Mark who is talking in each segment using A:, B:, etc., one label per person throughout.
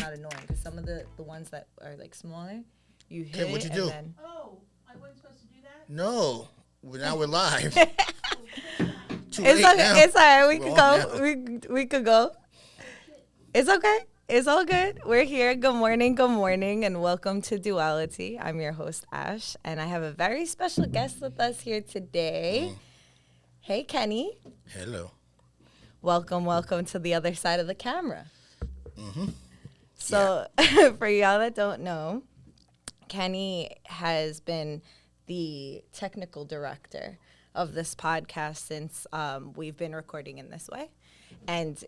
A: not annoying. Because some of the ones that are like smaller, you hit
B: Okay, what you
A: it
B: do?
A: and then...
C: Oh, I wasn't supposed to do that?
B: No. Now we're live. Too
A: It's
B: late
A: okay.
B: now.
A: It's all right. We
B: We're
A: could
B: on
A: go.
B: now.
A: We could go. It's okay. It's all good. We're here. Good morning, and welcome to Dualitea. I'm your host, Ash, and I have a very special guest with us here today. Hey, Kenny.
B: Hello.
A: Welcome to the other side of the camera.
B: Mm-hmm.
A: So, for y'all that don't know, Kenny has been the technical director of this podcast since we've been recording in this way. And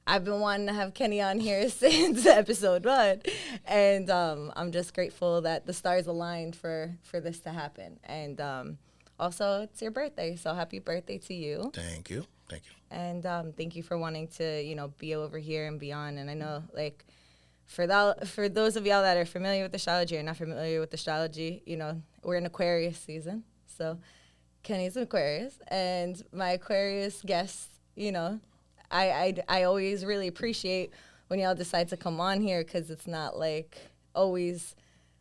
A: I've been wanting to have Kenny on here since episode 1. And I'm just grateful that the stars aligned for this to happen. And also, it's your birthday, so happy birthday to you.
B: Thank you.
A: And thank you for wanting to, be over here and beyond. And I know, like, for those of y'all that are familiar with astrology or not familiar with astrology, we're in Aquarius season. So Kenny's an Aquarius. And my Aquarius guests, I always really appreciate when y'all decide to come on here because it's not like always,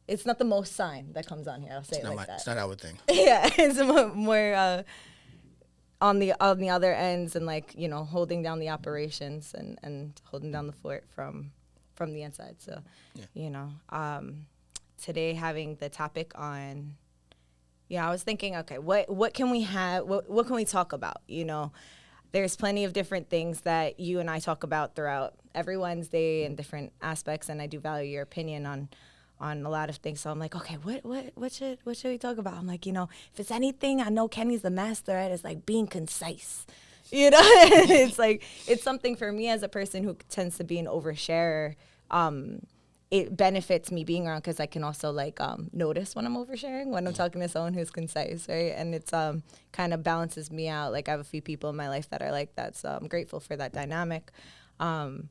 A: it's not the most sign that comes on here. I'll say it like that.
B: It's not our thing.
A: Yeah, it's more on the other ends and holding down the operations and holding down the fort from the inside. So, today having the topic on, I was thinking, okay, what can we have? What can we talk about? There's plenty of different things that you and I talk about throughout every Wednesday in different aspects, and I do value your opinion on a lot of things. So I'm like, okay, what should we talk about? I'm like, if it's anything, I know Kenny's the master at is like being concise. It's like, it's something for me as a person who tends to be an oversharer. It benefits me being around because I can also notice when I'm oversharing, when I'm talking to someone who's concise, right? And it's kind of balances me out. Like I have a few people in my life that are like that, so I'm grateful for that dynamic. And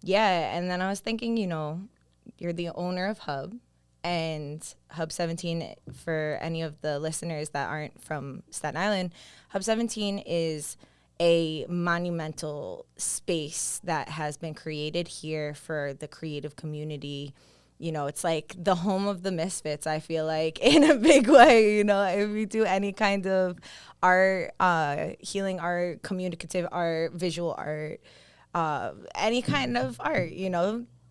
A: then I was thinking, you're the owner of Hub, and Hub 17, for any of the listeners that aren't from Staten Island, Hub 17 is a monumental space that has been created here for the creative community. It's like the home of the misfits, I feel like, in a big way. If you do any kind of art, healing art, communicative art, visual art, any kind of art,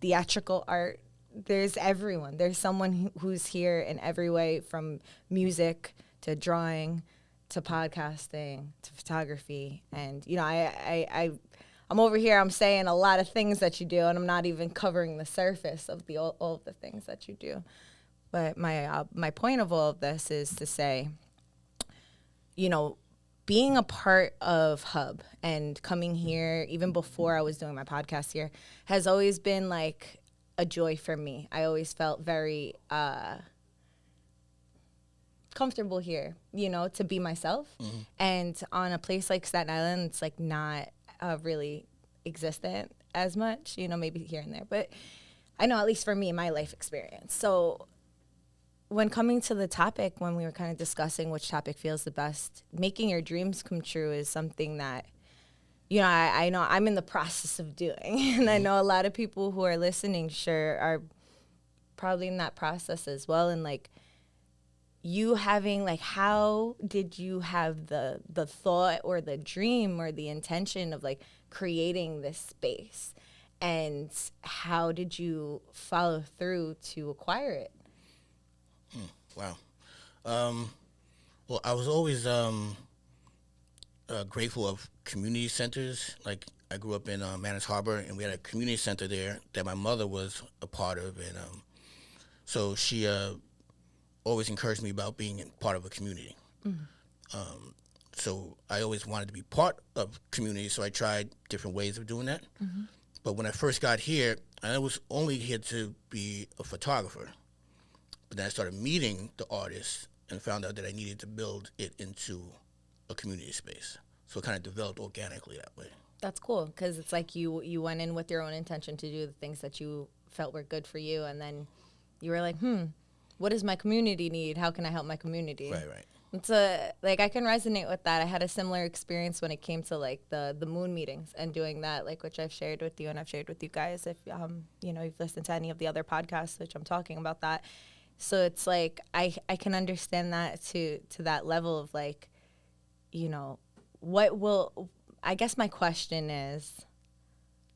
A: theatrical art, there's everyone. There's someone who's here in every way, from music to drawing to podcasting to photography. And I'm over here, I'm saying a lot of things that you do, and I'm not even covering the surface of all of the things that you do. But my point of all of this is to say, being a part of Hub and coming here, even before I was doing my podcast here, has always been like a joy for me. I always felt very comfortable here, to be myself. Mm-hmm. And on a place like Staten Island, it's like not really existent as much, maybe here and there. But I know, at least for me, my life experience. So when coming to the topic, when we were kind of discussing which topic feels the best, making your dreams come true is something that, I know I'm in the process of doing. And I know a lot of people who are listening are probably in that process as well. And you having, how did you have the thought or the dream or the intention of creating this space, and how did you follow through to acquire it?
B: Wow. Well, I was always grateful of community centers. Like, I grew up in Manus Harbor, and we had a community center there that my mother was a part of, and so she always encouraged me about being part of a community. Mm-hmm. So I always wanted to be part of community, so I tried different ways of doing that. Mm-hmm. But when I first got here, I was only here to be a photographer. But then I started meeting the artists and found out that I needed to build it into a community space. So it kind of developed organically that way.
A: That's cool, because it's like you went in with your own intention to do the things that you felt were good for you, and then you were like, what does my community need? How can I help my community?
B: Right.
A: I can resonate with that. I had a similar experience when it came to like the moon meetings and doing that, like which I've shared with you and I've shared with you guys. If you've listened to any of the other podcasts, which I'm talking about that. So it's like I can understand that to that level of like, what will, I guess my question is,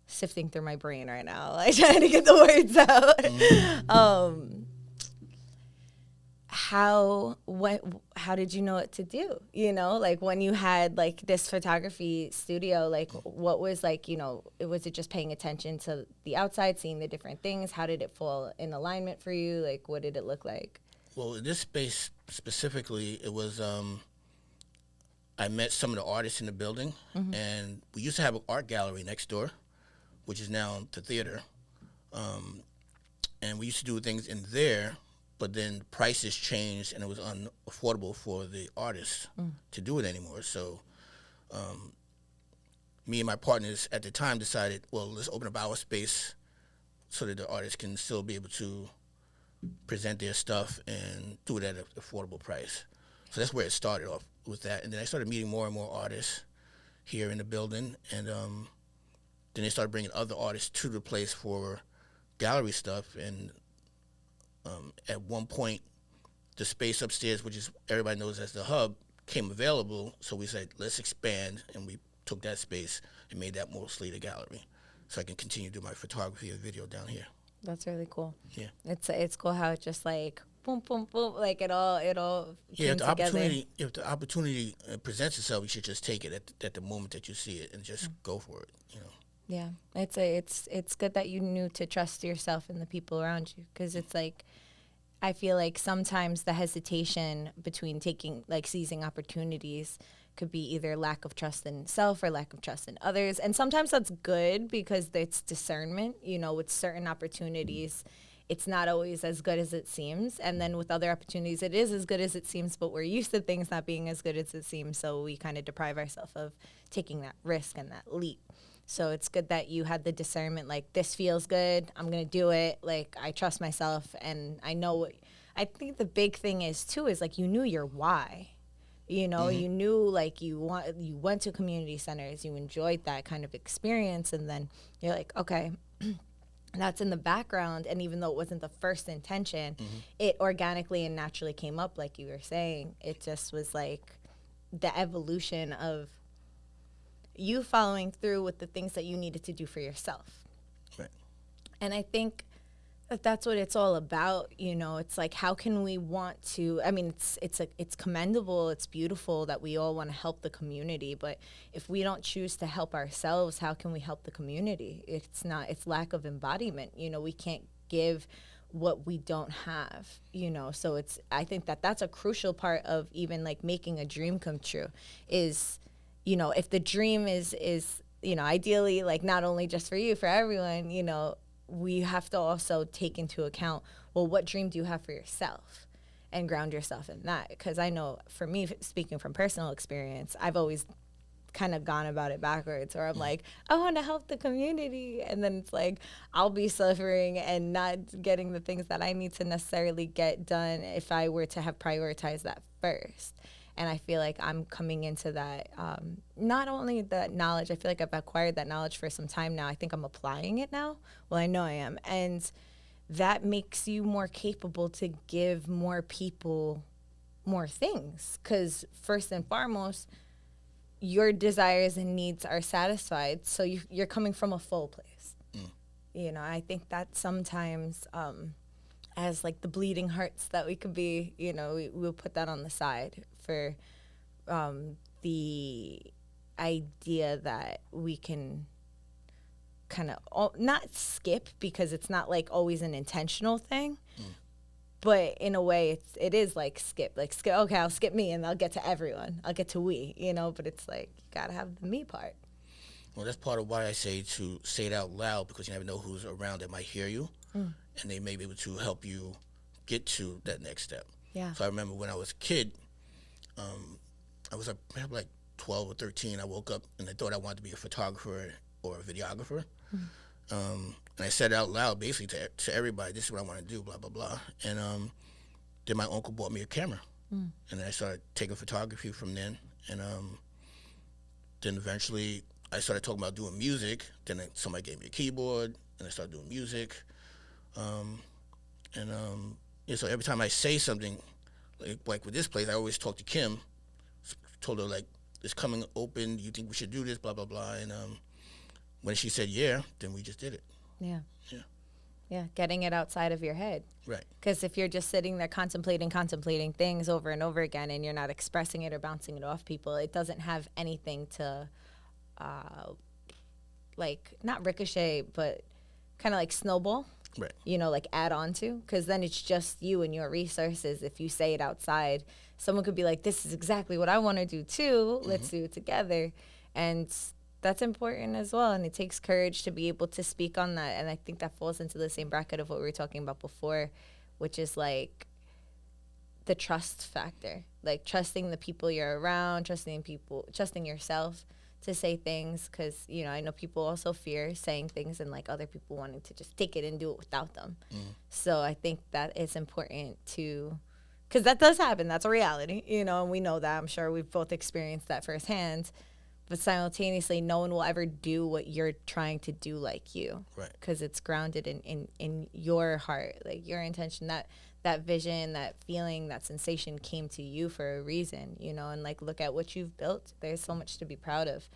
A: sifting through my brain right now, like trying to get the words out.
B: Mm-hmm.
A: How did you know what to do? Like when you had like this photography studio, like what was like, was it just paying attention to the outside, seeing the different things? How did it fall in alignment for you? Like what did it look like?
B: Well, in this space specifically, it was, I met some of the artists in the building, and we used to have an art gallery next door, which is now the theater. And we used to do things in there, but then prices changed and it was unaffordable for the artists to do it anymore. So me and my partners at the time decided, well, let's open up our space so that the artists can still be able to present their stuff and do it at an affordable price. So that's where it started off with that. And then I started meeting more and more artists here in the building. And then they started bringing other artists to the place for gallery stuff. And at one point, the space upstairs, which is everybody knows as the hub, came available. So we said, let's expand. And we took that space and made that mostly the gallery. So I can continue to do my photography and video down here.
A: That's really cool.
B: Yeah.
A: It's cool how it just like boom, boom, boom, like it all
B: yeah,
A: came together.
B: If the opportunity presents itself, you should just take it at the moment that you see it and just go for it,
A: Yeah, it's good that you knew to trust yourself and the people around you, because it's like I feel like sometimes the hesitation between seizing opportunities could be either lack of trust in self or lack of trust in others. And sometimes that's good because it's discernment, with certain opportunities. It's not always as good as it seems. And then with other opportunities, it is as good as it seems, but we're used to things not being as good as it seems. So we kind of deprive ourselves of taking that risk and that leap. So it's good that you had the discernment, like, this feels good, I'm going to do it. Like, I trust myself and I know what, I think the big thing is too, is like, you knew your why. You knew like you went to community centers, you enjoyed that kind of experience, and then you're like, okay, that's in the background. And even though it wasn't the first intention, it organically and naturally came up, like you were saying. It just was like the evolution of you following through with the things that you needed to do for yourself.
B: Right.
A: And I think that's what it's all about. It's like, how can we want to, I mean, it's commendable, it's beautiful that we all want to help the community, but if we don't choose to help ourselves, how can we help the community? It's lack of embodiment. We can't give what we don't have, so I think that's a crucial part of even like making a dream come true is, if the dream is ideally like not only just for you, for everyone, we have to also take into account, well, what dream do you have for yourself, and ground yourself in that. Because I know for me, speaking from personal experience, I've always kind of gone about it backwards, where I'm like, I want to help the community, and then it's like I'll be suffering and not getting the things that I need to necessarily get done if I were to have prioritized that first. And I feel like I'm coming into that, not only that knowledge, I feel like I've acquired that knowledge for some time now. I think I'm applying it now. Well, I know I am. And that makes you more capable to give more people more things. Because first and foremost, your desires and needs are satisfied. So you're coming from a full place. I think that sometimes as like the bleeding hearts that we could be, we'll put that on the side for the idea that we can kind of not skip, because it's not like always an intentional thing, but in a way it is like skip, okay, I'll skip me and I'll get to everyone, I'll get to we, but it's like you gotta have the me part.
B: Well, that's part of why I say to say it out loud, because you never know who's around that might hear you, and they may be able to help you get to that next step.
A: Yeah.
B: So I remember when I was a kid, I was like 12 or 13. I woke up and I thought I wanted to be a photographer or a videographer. And I said it out loud basically to everybody, this is what I want to do, blah, blah, blah. And then my uncle bought me a camera. And then I started taking photography from then. And then eventually I started talking about doing music. Then somebody gave me a keyboard, and I started doing music. Yeah, so every time I say something, like with this place, I always talk to Kim. Told her, like, it's coming open. You think we should do this, blah, blah, blah. And when she said yeah, then we just did it.
A: Yeah.
B: Yeah.
A: Yeah, getting it outside of your head.
B: Right.
A: Because if you're just sitting there contemplating things over and over again and you're not expressing it or bouncing it off people, it doesn't have anything to, not ricochet, but kind of like snowball.
B: Right.
A: Like add on to, because then it's just you and your resources. If you say it outside, someone could be like, this is exactly what I want to do too. Let's do it together. And that's important as well. And it takes courage to be able to speak on that. And I think that falls into the same bracket of what we were talking about before, which is like the trust factor, like trusting the people you're around, trusting yourself to say things, because I know people also fear saying things and like other people wanting to just take it and do it without them. So I think that it's important to, because that does happen, that's a reality, and we know that. I'm sure we've both experienced that firsthand, but simultaneously no one will ever do what you're trying to do like you,
B: Right?
A: Because it's grounded in your heart, like your intention, that vision, that feeling, that sensation came to you for a reason, and like, look at what you've built. There's so much to be proud of.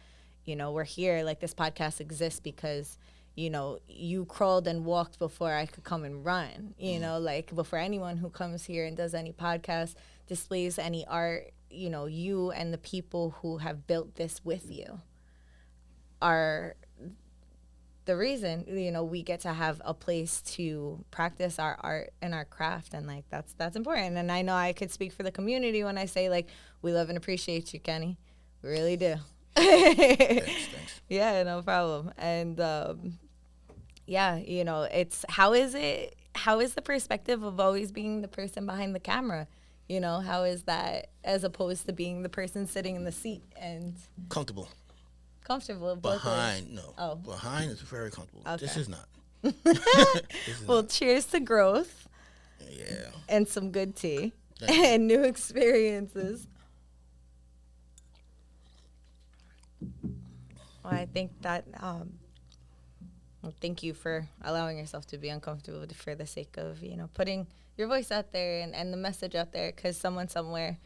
A: We're here, like this podcast exists because, you crawled and walked before I could come and run, like before anyone who comes here and does any podcast, displays any art, you and the people who have built this with you are the reason, we get to have a place to practice our art and our craft. And like, that's important. And I know I could speak for the community when I say, like, we love and appreciate you, Kenny. We really do.
B: Thanks.
A: Yeah, no problem. And it's how is the perspective of always being the person behind the camera? How is that as opposed to being the person sitting in the seat and
B: Comfortable.
A: Behind,
B: no.
A: Oh.
B: Behind is very comfortable.
A: Okay.
B: This is not.
A: Well, cheers to growth.
B: Yeah.
A: And some good tea.
B: Thank you.
A: And new experiences. Well, I think that, thank you for allowing yourself to be uncomfortable for the sake of, putting your voice out there and the message out there, because someone somewhere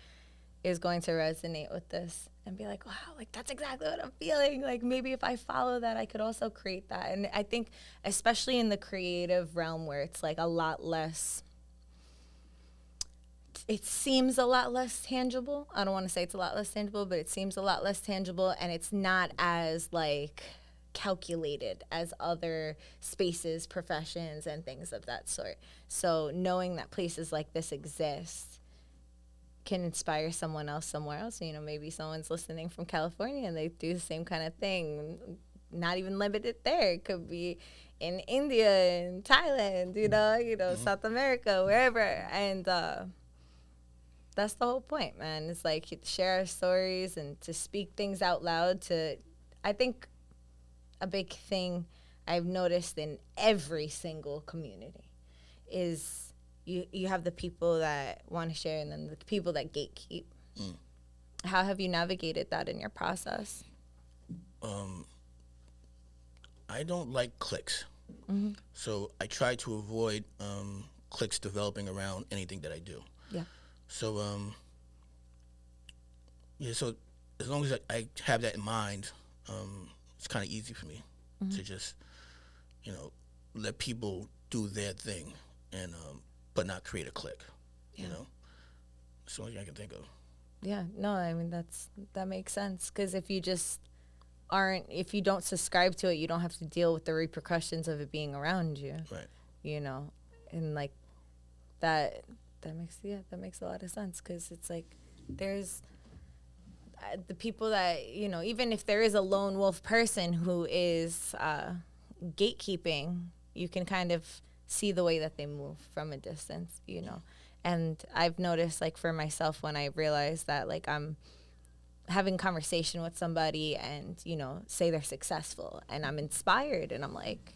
A: is going to resonate with this and be like, wow, like that's exactly what I'm feeling. Like maybe if I follow that, I could also create that. And I think especially in the creative realm where it's like a lot less, it seems a lot less tangible. I don't want to say it's a lot less tangible, but it seems a lot less tangible, and it's not as like calculated as other spaces, professions, and things of that sort. So knowing that places like this exist can inspire someone else somewhere else. Maybe someone's listening from California and they do the same kind of thing. Not even limited there. It could be in India, in Thailand, South America, wherever. And that's the whole point, man. It's like to share our stories and to speak things out loud. I think a big thing I've noticed in every single community is you have the people that want to share and then the people that gatekeep. How have you navigated that in your process?
B: I don't like cliques. So I try to avoid cliques developing around anything that I do.
A: Yeah.
B: So, so as long as I have that in mind, it's kind of easy for me to just, let people do their thing and but not create a clique, That's the only thing I can think of.
A: Yeah, no, I mean, that makes sense, because if you if you don't subscribe to it, you don't have to deal with the repercussions of it being around you.
B: Right.
A: And like that makes a lot of sense, because it's like there's the people that, even if there is a lone wolf person who is gatekeeping, you can kind of see the way that they move from a distance, And I've noticed, like, for myself, when I realize that, like, I'm having conversation with somebody and, say they're successful and I'm inspired and I'm like,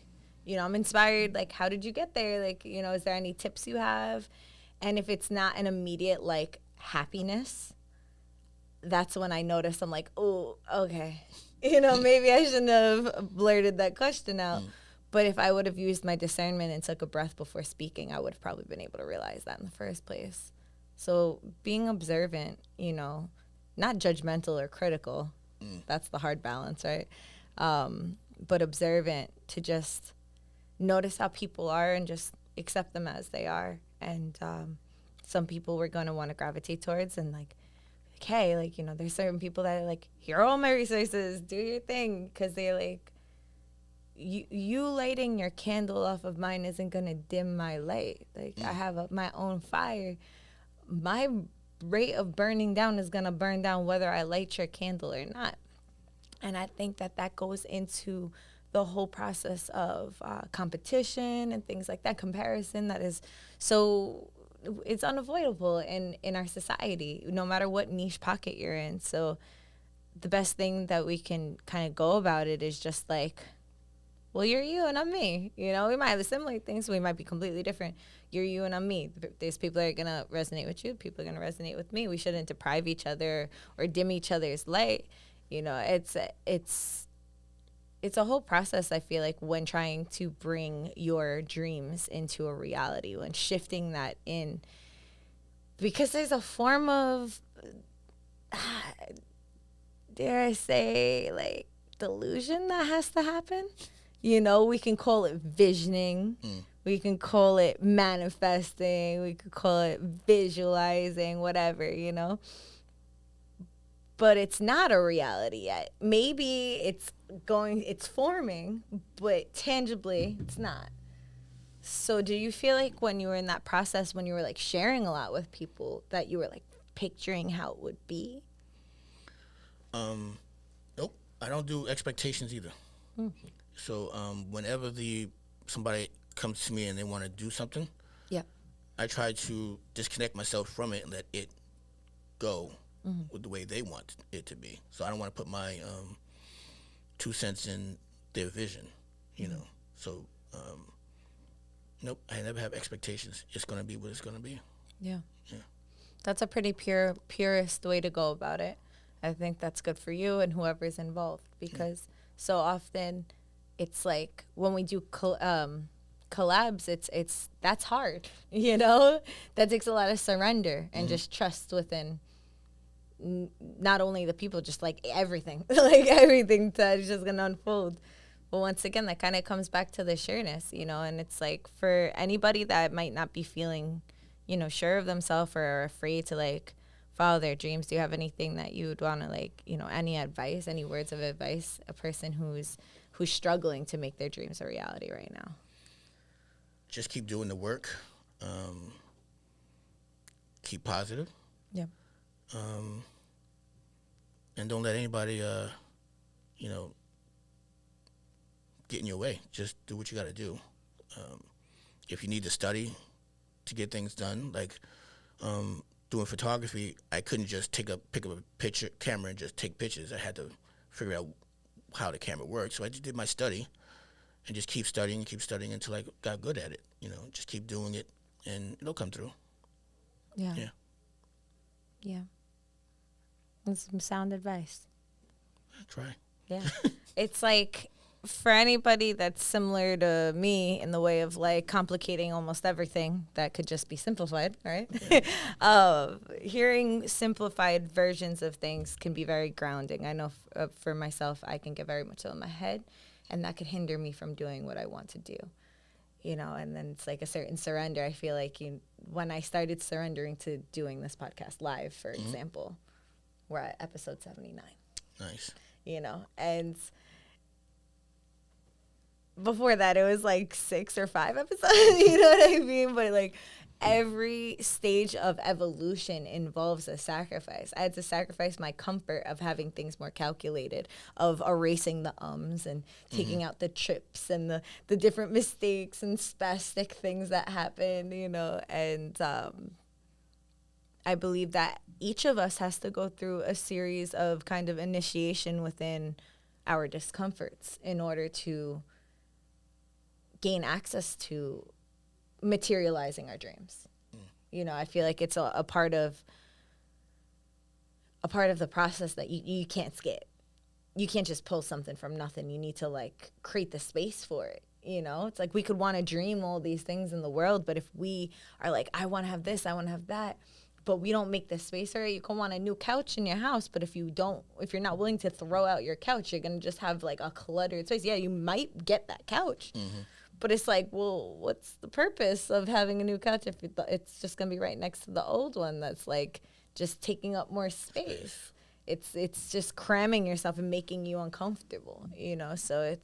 A: I'm inspired, like, how did you get there? Like, is there any tips you have? And if it's not an immediate, like, happiness, that's when I notice I'm like, oh, okay. Maybe I shouldn't have blurted that question out. But if I would have used my discernment and took a breath before speaking, I would have probably been able to realize that in the first place. So being observant, not judgmental or critical, that's the hard balance, right? But observant to just notice how people are and just accept them as they are. And some people we're going to want to gravitate towards and hey, there's certain people that are like, here are all my resources, do your thing. Because they're like, you lighting your candle off of mine isn't going to dim my light. I have my own fire. My rate of burning down is going to burn down whether I light your candle or not. And I think that goes into the whole process of competition and things like that, comparison that is so, it's unavoidable in our society, no matter what niche pocket you're in. So the best thing that we can kind of go about it is just well, you're you and I'm me. We might have similar things. We might be completely different. You're you and I'm me. There's people that are going to resonate with you. People are going to resonate with me. We shouldn't deprive each other or dim each other's light. It's a whole process, I feel like, when trying to bring your dreams into a reality, when shifting that in. Because there's a form of, dare I say, delusion that has to happen. We can call it visioning. We can call it manifesting. We could call it visualizing, whatever, But it's not a reality yet. Maybe it's forming, but tangibly it's not. So do you feel like when you were in that process, when you were sharing a lot with people, that you were picturing how it would be?
B: Nope. I don't do expectations either. So whenever somebody comes to me and they want to do something, I try to disconnect myself from it and let it go with the way they want it to be. So I don't want to put my 2 cents in their vision, So, nope, I never have expectations. It's going to be what it's going to be.
A: Yeah. That's a pretty purest way to go about it. I think that's good for you and whoever's involved, because so often it's when we do collabs, it's that's hard, That takes a lot of surrender and just trust within not only the people, just everything, everything that's just gonna unfold. But once again, that kind of comes back to the sureness, and it's for anybody that might not be feeling, sure of themselves or are afraid to follow their dreams. Do you have anything that you would want to any advice, any words of advice, a person who's struggling to make their dreams a reality right now?
B: Just keep doing the work. Keep positive.
A: Yeah.
B: And don't let anybody, get in your way. Just do what you got to do. If you need to study to get things done, doing photography, I couldn't just pick up a camera and just take pictures. I had to figure out how the camera worked. So I just did my study and just keep studying until I got good at it. Just keep doing it and it'll come through.
A: Yeah. That's some sound advice.
B: I try.
A: Yeah. It's for anybody that's similar to me in the way of complicating almost everything that could just be simplified, right? Yeah. Hearing simplified versions of things can be very grounding. I know for myself, I can get very much in my head, and that could hinder me from doing what I want to do. And then it's a certain surrender. I feel when I started surrendering to doing this podcast live, for example, we're at episode 79.
B: Nice.
A: And before that, it was 6 or 5 episodes, you know what I mean? But every stage of evolution involves a sacrifice. I had to sacrifice my comfort of having things more calculated, of erasing the ums and taking out the trips and the different mistakes and spastic things that happen, and I believe that each of us has to go through a series of kind of initiation within our discomforts in order to gain access to materializing our dreams. I feel like it's a part of a part of the process that you can't skip. You can't just pull something from nothing. You need to like create the space for it. You know, it's like we could want to dream all these things in the world, but if we are like, I want to have this, I want to have that, but we don't make the space for it, you can want a new couch in your house, but if you're not willing to throw out your couch, you're going to just have like a cluttered space. Yeah, you might get that couch, but it's like, well, what's the purpose of having a new couch if it's just going to be right next to the old one that's like just taking up more space? It's just cramming yourself and making you uncomfortable, you know? So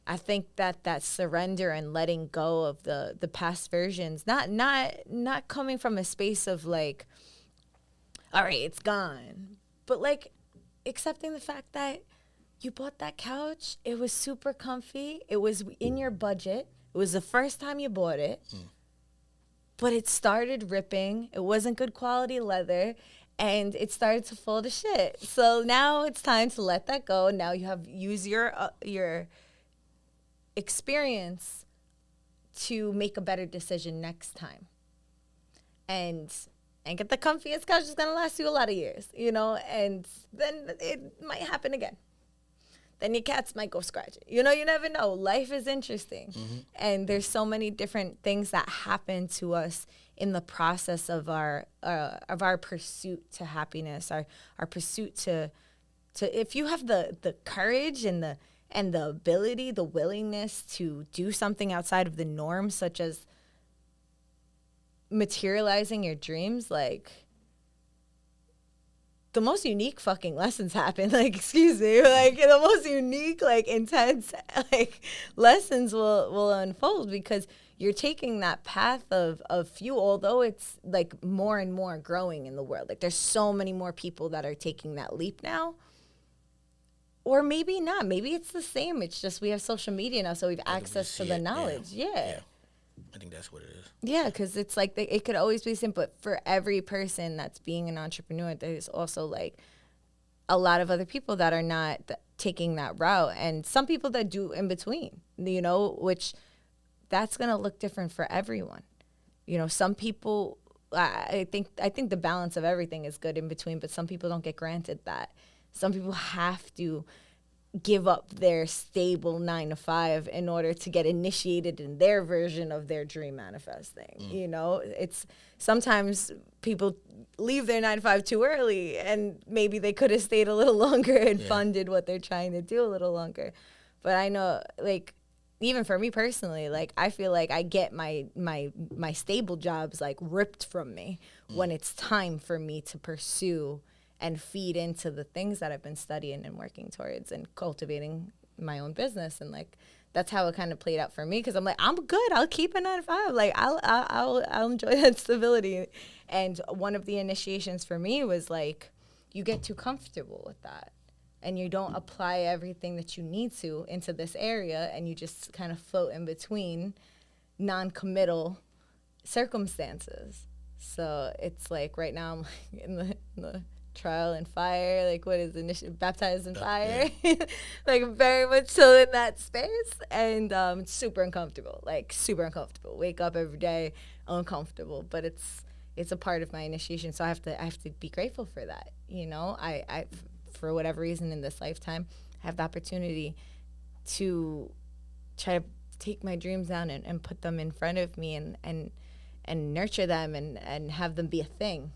A: I think that surrender and letting go of the past versions, not coming from a space of like, all right, it's gone, but like accepting the fact that you bought that couch, it was super comfy, it was in your budget, it was the first time you bought it, but it started ripping, it wasn't good quality leather, and it started to fall to shit. So now it's time to let that go. Now you have use your experience to make a better decision next time, and get the comfiest couch is gonna last you a lot of years, you know, and then it might happen again. Then your cats might go scratch it. You know, you never know. Life is interesting, and there's so many different things that happen to us in the process of our pursuit to happiness, our pursuit to if you have the courage and the ability, the willingness to do something outside of the norm, such as materializing your dreams, like the most unique fucking lessons happen. Like, excuse me, like the most unique, like intense, like lessons will unfold because you're taking that path of fuel, although it's like more and more growing in the world. Like there's so many more people that are taking that leap now. Or maybe not. Maybe it's the same. It's just we have social media now, so we have access to the knowledge. Yeah.
B: I think that's what it is.
A: Yeah, because it's like it could always be the same. But for every person that's being an entrepreneur, there's also like a lot of other people that are not taking that route. And some people that do in between, you know, which that's going to look different for everyone. You know, some people, I think the balance of everything is good in between, but some people don't get granted that. Some people have to give up their stable 9-to-5 in order to get initiated in their version of their dream manifesting. You know, it's sometimes people leave their 9-to-5 too early, and maybe they could have stayed a little longer and funded what they're trying to do a little longer. But I know, like, even for me personally, like I feel like I get my stable jobs like ripped from me when it's time for me to pursue and feed into the things that I've been studying and working towards and cultivating my own business. And like, that's how it kind of played out for me. Cause I'm like, I'm good. I'll keep a 9-to-5. Like I'll enjoy that stability. And one of the initiations for me was like, you get too comfortable with that and you don't apply everything that you need to into this area. And you just kind of float in between non-committal circumstances. So it's like right now I'm like in the trial and fire, like what is initially baptized in fire, like very much so in that space, and it's super uncomfortable. Wake up every day uncomfortable, but it's a part of my initiation, so I have to be grateful for that. You know, I for whatever reason in this lifetime I have the opportunity to try to take my dreams down and put them in front of me and nurture them and have them be a thing,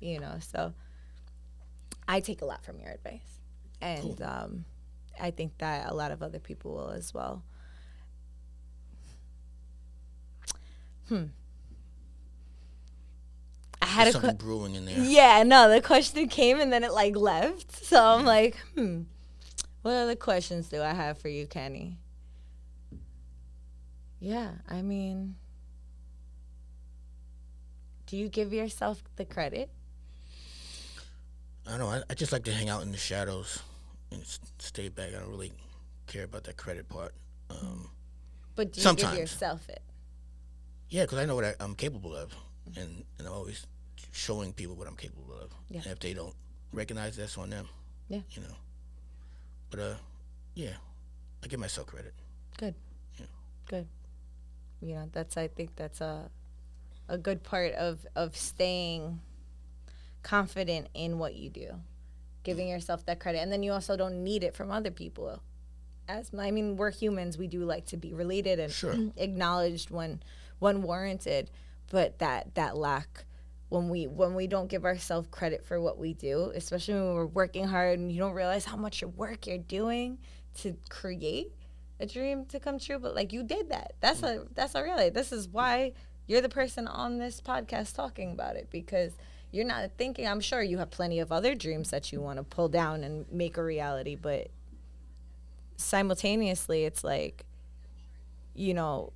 A: you know. So I take a lot from your advice, and cool. I think that a lot of other people will as well. I had
B: something brewing in there.
A: Yeah, no, the question came and then it like left. So I'm like, what other questions do I have for you, Kenny? Yeah, I mean, do you give yourself the credit?
B: I don't know. I just like to hang out in the shadows and stay back. I don't really care about that credit part.
A: But do you
B: sometimes.
A: give yourself it?
B: Yeah, because I know what I'm capable of, and I'm always showing people what I'm capable of.
A: Yeah.
B: And if they don't recognize, that's on them.
A: Yeah.
B: You know. But yeah, I give myself credit.
A: Good.
B: Yeah.
A: Good. You know, I think that's a good part of staying confident in what you do, giving yourself that credit. And then you also don't need it from other people. We're humans. We do like to be related and
B: Sure.
A: acknowledged when warranted. But that lack, when we don't give ourselves credit for what we do, especially when we're working hard and you don't realize how much work you're doing to create a dream to come true. But like, you did that. That's a reality. This is why you're the person on this podcast talking about it, because you're not thinking. I'm sure you have plenty of other dreams that you want to pull down and make a reality, but simultaneously, it's like, you know,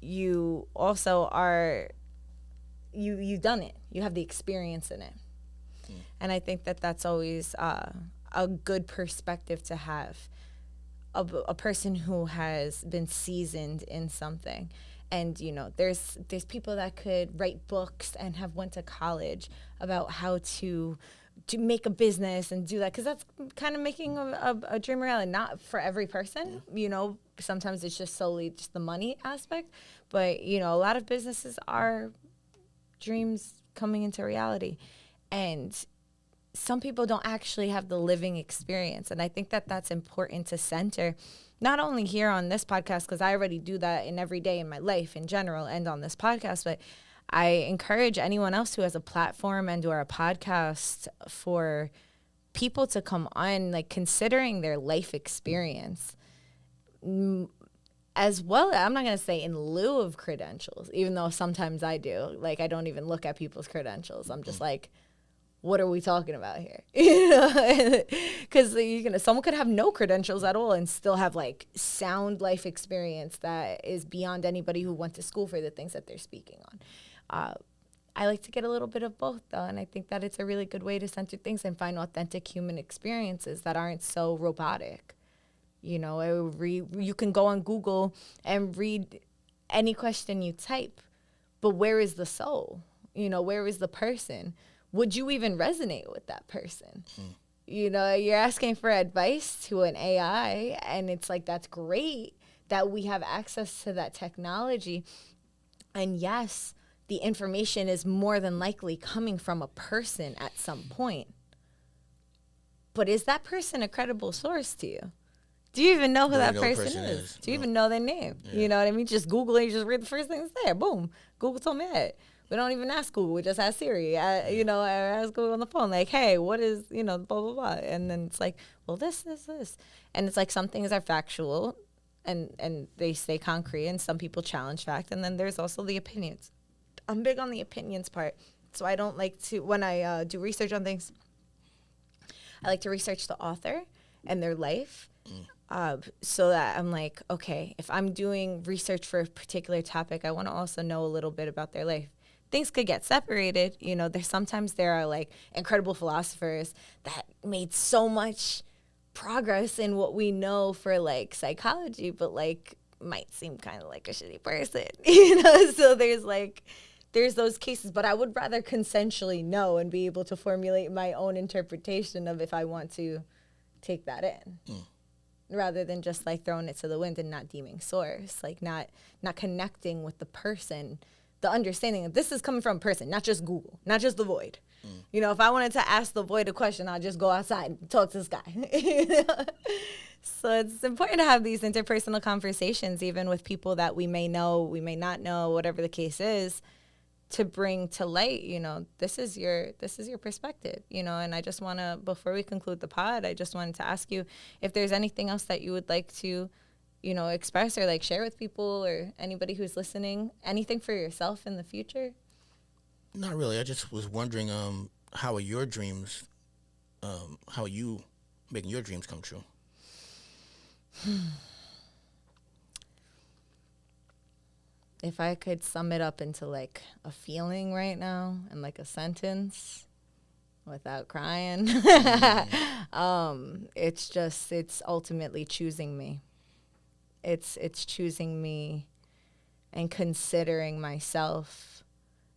A: you also are, you've done it. You have the experience in it. And I think that that's always a good perspective to have, a person who has been seasoned in something. And, you know, there's people that could write books and have went to college about how to make a business and do that, because that's kind of making a dream reality. Not for every person, you know, sometimes it's just solely just the money aspect. But, you know, a lot of businesses are dreams coming into reality. And some people don't actually have the living experience. And I think that that's important to center, not only here on this podcast, because I already do that in every day in my life in general and on this podcast, but I encourage anyone else who has a platform and or a podcast for people to come on, like considering their life experience, as well. I'm not going to say in lieu of credentials, even though sometimes I do. Like, I don't even look at people's credentials. I'm just like, what are we talking about here? Because someone could have no credentials at all and still have like sound life experience that is beyond anybody who went to school for the things that they're speaking on. I like to get a little bit of both, though, and I think that it's a really good way to center things and find authentic human experiences that aren't so robotic. You know, you can go on Google and read any question you type, but where is the soul? You know, where is the person? Would you even resonate with that person? You know, you're asking for advice to an AI, and it's like, that's great that we have access to that technology. And yes, the information is more than likely coming from a person at some point. But is that person a credible source to you? Do you even know who that person is? Do you even know their name? Yeah. You know what I mean? Just Google it, you just read the first thing that's there. Boom. Google told me that. We don't even ask Google. We just ask Siri. You know, I ask Google on the phone, like, hey, what is, you know, blah, blah, blah. And then it's like, well, this. And it's like, some things are factual and they stay concrete, and some people challenge fact. And then there's also the opinions. I'm big on the opinions part. So I don't like to, when I do research on things, I like to research the author and their life. So that I'm like, okay, if I'm doing research for a particular topic, I want to also know a little bit about their life. Things could get separated. You know, there are like incredible philosophers that made so much progress in what we know for like psychology, but like might seem kind of like a shitty person, you know? So there's those cases, but I would rather consensually know and be able to formulate my own interpretation of if I want to take that in. Rather than just like throwing it to the wind and not deeming source, like not connecting with the person, the understanding that this is coming from a person, not just Google, not just the void. You know, if I wanted to ask the void a question, I'd just go outside and talk to this guy. You know? So it's important to have these interpersonal conversations, even with people that we may know, we may not know, whatever the case is, to bring to light, you know, this is your perspective, you know. And I just want to, before we conclude the pod, I just wanted to ask you if there's anything else that you would like to, you know, express or like share with people or anybody who's listening, anything for yourself in the future.
B: Not really. I just was wondering, how are your dreams, how are you making your dreams come true?
A: If I could sum it up into like a feeling right now and like a sentence without crying, it's ultimately choosing me. It's choosing me and considering myself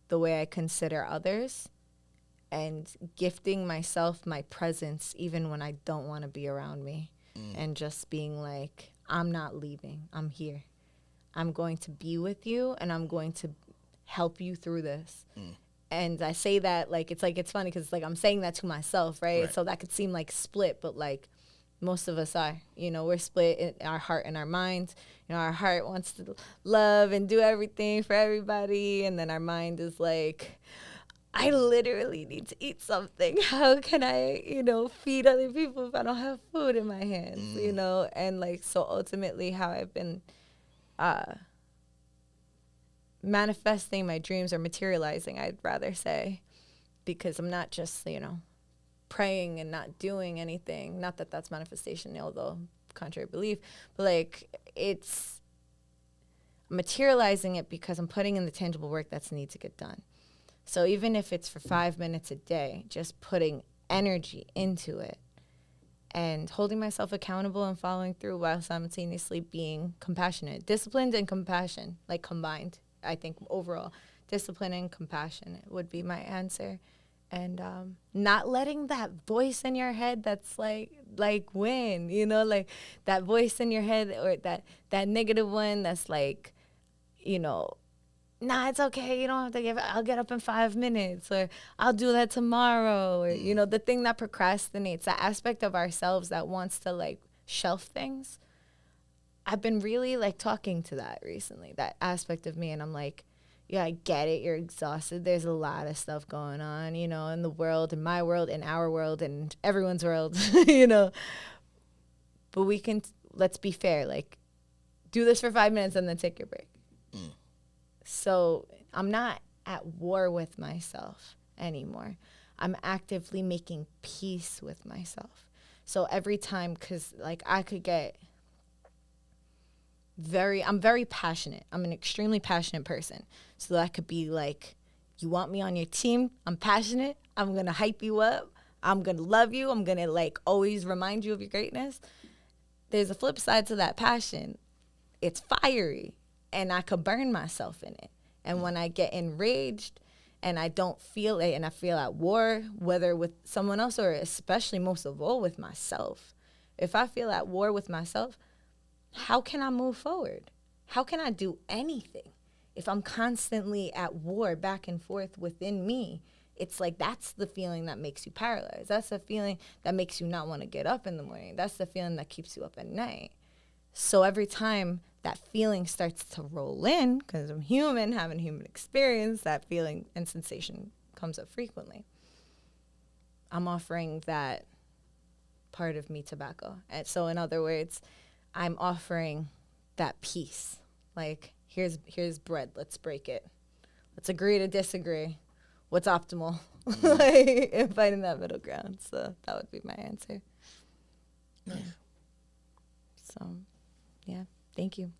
A: the way I consider others, and gifting myself my presence even when I don't want to be around me, and just being like, I'm not leaving, I'm here. I'm going to be with you, and I'm going to help you through this. And I say that it's funny because I'm saying that to myself, right? So that could seem like split, but like most of us are, we're split in our heart and our mind. Our heart wants to love and do everything for everybody. And then our mind is like, I literally need to eat something. How can I, feed other people if I don't have food in my hands, And so ultimately how I've been manifesting my dreams or materializing, I'd rather say, because I'm not just, praying and not doing anything. Not that that's manifestation, although contrary belief, but it's materializing it because I'm putting in the tangible work that's need to get done. So even if it's for 5 minutes a day, just putting energy into it and holding myself accountable and following through while simultaneously being compassionate, disciplined and compassion, combined. I think overall, discipline and compassion would be my answer. And not letting that voice in your head that's like win, that voice in your head or that negative one that's nah, it's okay. You don't have to give it. I'll get up in 5 minutes, or I'll do that tomorrow, or, the thing that procrastinates, that aspect of ourselves that wants to shelf things. I've been really talking to that recently, that aspect of me. And I'm like, yeah, I get it. You're exhausted. There's a lot of stuff going on, in the world, in my world, in our world, in everyone's world, But let's be fair, do this for 5 minutes and then take your break. So I'm not at war with myself anymore. I'm actively making peace with myself. So every time, because I could get I'm very passionate. I'm an extremely passionate person. So that could be you want me on your team? I'm passionate. I'm going to hype you up. I'm going to love you. I'm going to always remind you of your greatness. There's a flip side to that passion. It's fiery. And I could burn myself in it. And when I get enraged and I don't feel it and I feel at war, whether with someone else or especially most of all with myself, if I feel at war with myself, how can I move forward? How can I do anything if I'm constantly at war back and forth within me? It's that's the feeling that makes you paralyzed. That's the feeling that makes you not want to get up in the morning. That's the feeling that keeps you up at night. So every time that feeling starts to roll in, because I'm human, having human experience, that feeling and sensation comes up frequently. I'm offering that part of me tobacco. And so in other words, I'm offering that peace. Here's bread. Let's break it. Let's agree to disagree. What's optimal? And finding that middle ground. So that would be my answer.
B: Nice.
A: Yeah. So, yeah. Thank you.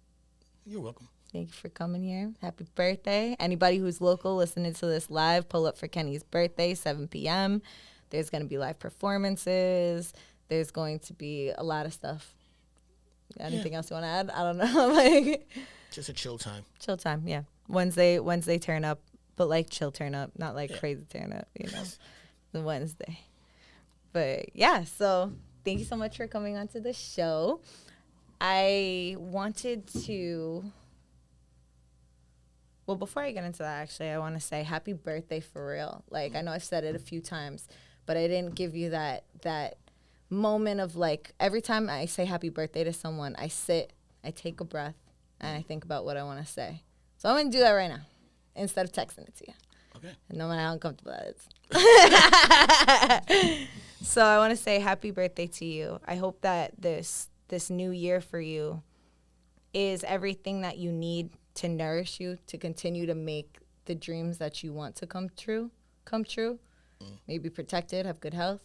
B: You're welcome.
A: Thank you for coming here. Happy birthday. Anybody who's local listening to this live, pull up for Kenny's birthday, 7 p.m. There's going to be live performances. There's going to be a lot of stuff. Anything else you want to add? I don't know.
B: Just a chill time.
A: Chill time, yeah. Wednesday turn up, but chill turn up, not crazy turn up, the Wednesday. But yeah, so thank you so much for coming onto the show. I wanted to, well, before I get into that, actually, I want to say happy birthday for real. I know I've said it a few times, but I didn't give you that moment of every time I say happy birthday to someone, I sit, I take a breath, and I think about what I want to say. So I'm going to do that right now instead of texting it to you.
B: Okay.
A: No matter how uncomfortable that is. So I want to say happy birthday to you. I hope that this new year for you is everything that you need to nourish you, to continue to make the dreams that you want to come true. Maybe protected, have good health,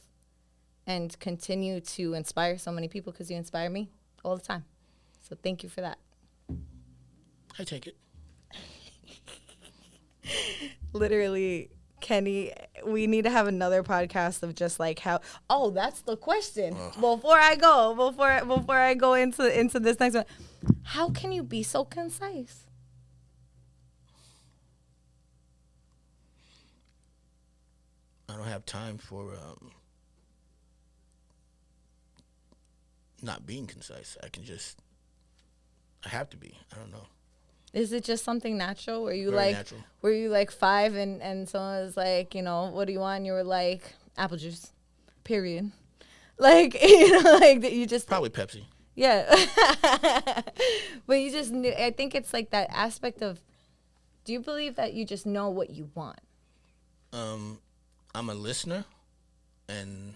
A: and continue to inspire so many people because you inspire me all the time. So thank you for that.
B: I take it.
A: Literally, Kenny, we need to have another podcast of just how. Oh, that's the question. Before I go into this next one, how can you be so concise?
B: I don't have time for not being concise. I have to be. I don't know.
A: Is it just something natural?
B: Very natural.
A: Were you like 5 and someone was like, you know, what do you want? And you were like, apple juice, period. Like, you know, like that you just.
B: Probably Pepsi.
A: Yeah. But you just knew, I think it's like that aspect of, do you believe that you just know what you want?
B: I'm a listener, and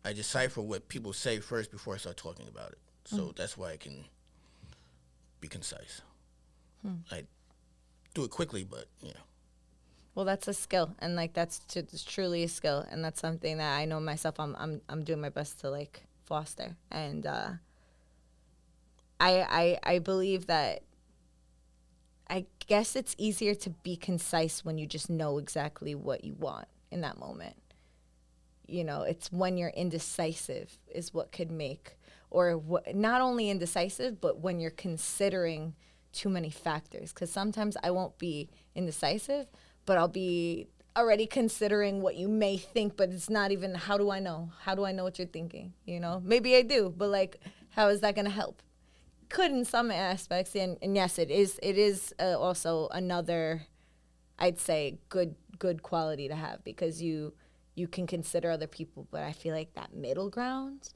B: I decipher what people say first before I start talking about it. So that's why I can be concise. I do it quickly, but yeah.
A: Well, that's a skill, and like that's truly a skill, and that's something that I know myself. I'm doing my best to like foster, and I believe that. I guess it's easier to be concise when you just know exactly what you want in that moment. You know, it's when you're indecisive is what could make, or not only indecisive, but when you're considering too many factors. Because sometimes I won't be indecisive, but I'll be already considering what you may think, but it's not even, how do I know? How do I know what you're thinking? You know, maybe I do, but like, how is that going to help? Could in some aspects, and yes, it is also another, I'd say, good quality to have, because you can consider other people, but I feel like that middle ground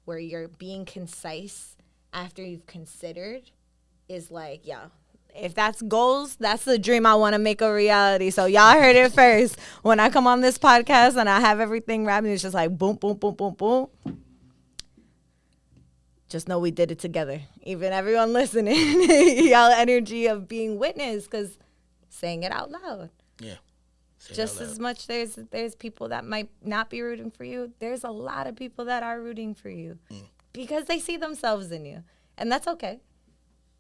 A: where you're being concise after you've considered is like, yeah, if that's goals, that's the dream I want to make a reality. So y'all heard it first. When I come on this podcast and I have everything wrapped, it's just like boom, boom, boom, boom, boom. Just know we did it together. Even everyone listening, y'all energy of being witness, because saying it out loud.
B: Yeah.
A: Just as much there's people that might not be rooting for you. There's a lot of people that are rooting for you because they see themselves in you. And that's okay.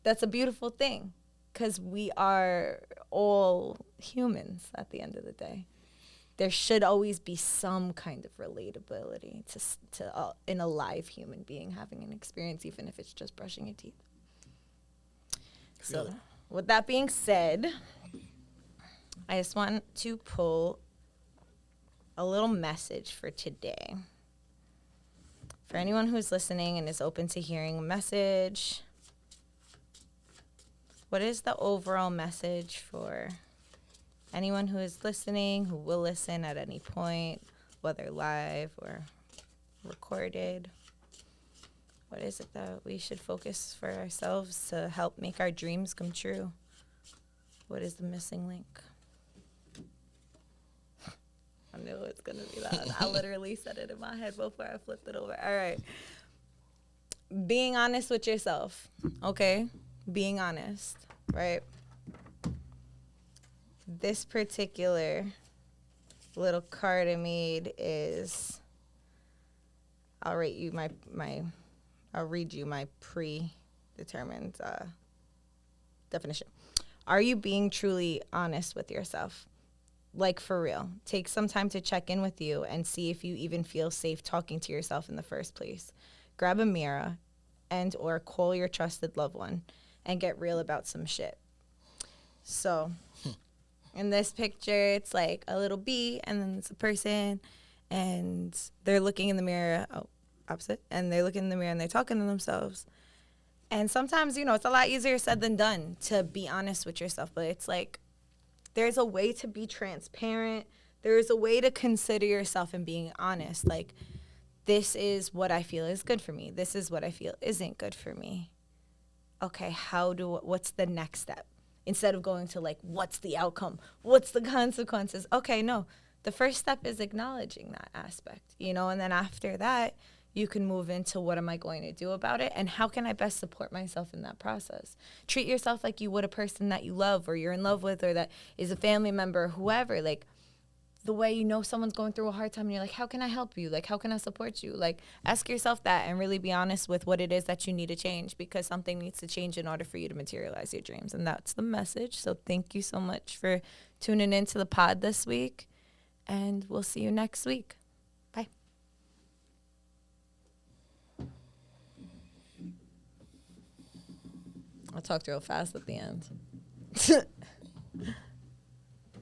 A: That's a beautiful thing, because we are all humans at the end of the day. There should always be some kind of relatability to an alive human being having an experience, even if it's just brushing your teeth. So, with that being said, I just want to pull a little message for today. For anyone who's listening and is open to hearing a message, what is the overall message for anyone who is listening, who will listen at any point, whether live or recorded? What is it that we should focus for ourselves to help make our dreams come true? What is the missing link? I knew it's going to be that. I literally said it in my head before I flipped it over. All right. Being honest with yourself, okay? Being honest, right? This particular little card I made is, I'll read you my predetermined definition. Are you being truly honest with yourself? Like, for real. Take some time to check in with you and see if you even feel safe talking to yourself in the first place. Grab a mirror and or call your trusted loved one and get real about some shit. So in this picture, it's like a little bee, and then it's a person, and they're looking in the mirror. Oh, opposite. And they're looking in the mirror, and they're talking to themselves. And sometimes, you know, it's a lot easier said than done to be honest with yourself. But it's like, there's a way to be transparent. There is a way to consider yourself and being honest. Like, this is what I feel is good for me. This is what I feel isn't good for me. Okay, what's the next step? Instead of going to like, what's the outcome? What's the consequences? Okay, no. The first step is acknowledging that aspect, you know, and then after that, you can move into what am I going to do about it, and how can I best support myself in that process? Treat yourself like you would a person that you love or you're in love with or that is a family member, whoever. Like, the way you know someone's going through a hard time and you're like, how can I help you? Like, how can I support you? Like, ask yourself that and really be honest with what it is that you need to change, because something needs to change in order for you to materialize your dreams. And that's the message. So thank you so much for tuning into the pod this week, and we'll see you next week. Bye. I talked real fast at the end.